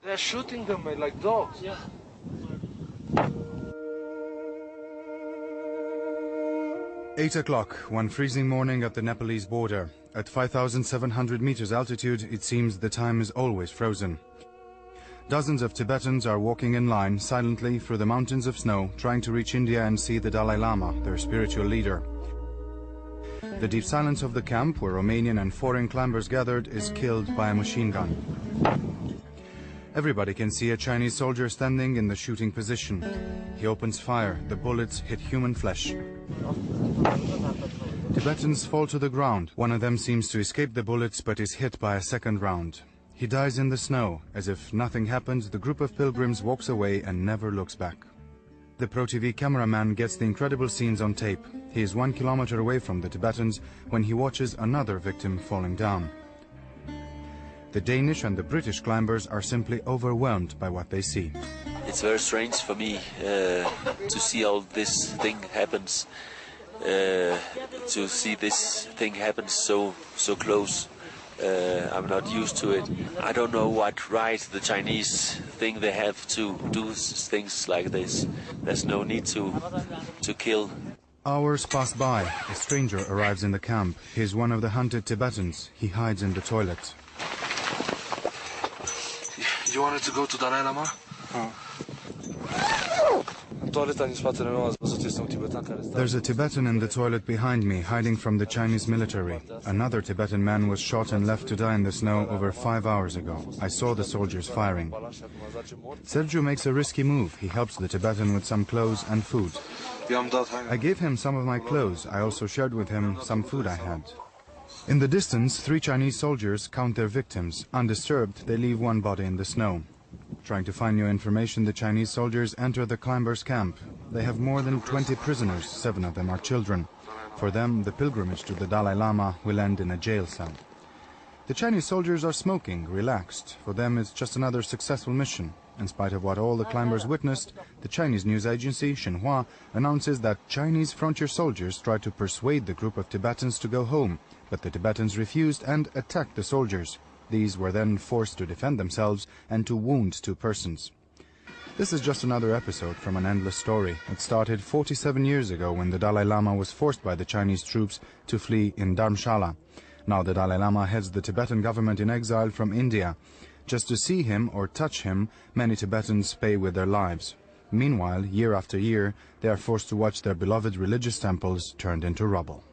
They're shooting them like dogs. Yeah. Eight o'clock, one freezing morning at the Nepalese border. At 5,700 meters altitude, it seems the time is always frozen. Dozens of Tibetans are walking in line silently through the mountains of snow, trying to reach India and see the Dalai Lama, their spiritual leader. The deep silence of the camp, where Romanian and foreign climbers gathered, is killed by a machine gun. Everybody can see a Chinese soldier standing in the shooting position. He opens fire. The bullets hit human flesh. Tibetans fall to the ground. One of them seems to escape the bullets but is hit by a second round. He dies in the snow. As if nothing happened, the group of pilgrims walks away and never looks back. The ProTV cameraman gets the incredible scenes on tape. He is 1 kilometer away from the Tibetans when he watches another victim falling down. The Danish and the British climbers are simply overwhelmed by what they see. It's very strange for me to see all this thing happens, to see this thing happen so close. I'm not used to it. I don't know what right the Chinese think they have to do things like this. There's no need to kill. Hours pass by. A stranger arrives in the camp. He's one of the hunted Tibetans. He hides in the toilet. You wanted to go to Dalai Lama? There's a Tibetan in the toilet behind me, hiding from the Chinese military. Another Tibetan man was shot and left to die in the snow over 5 hours ago. I saw the soldiers firing. Sergio makes a risky move. He helps the Tibetan with some clothes and food. I gave him some of my clothes. I also shared with him some food I had. In the distance, 3 Chinese soldiers count their victims. Undisturbed, they leave one body in the snow. Trying to find new information, the Chinese soldiers enter the climbers' camp. They have more than 20 prisoners, 7 of them are children. For them, the pilgrimage to the Dalai Lama will end in a jail cell. The Chinese soldiers are smoking, relaxed. For them, it's just another successful mission. In spite of what all the climbers witnessed, the Chinese news agency, Xinhua, announces that Chinese frontier soldiers tried to persuade the group of Tibetans to go home, but the Tibetans refused and attacked the soldiers. These were then forced to defend themselves and to wound 2 persons. This is just another episode from an endless story. It started 47 years ago when the Dalai Lama was forced by the Chinese troops to flee in Dharamshala. Now the Dalai Lama heads the Tibetan government in exile from India. Just to see him or touch him, many Tibetans pay with their lives. Meanwhile, year after year, they are forced to watch their beloved religious temples turned into rubble.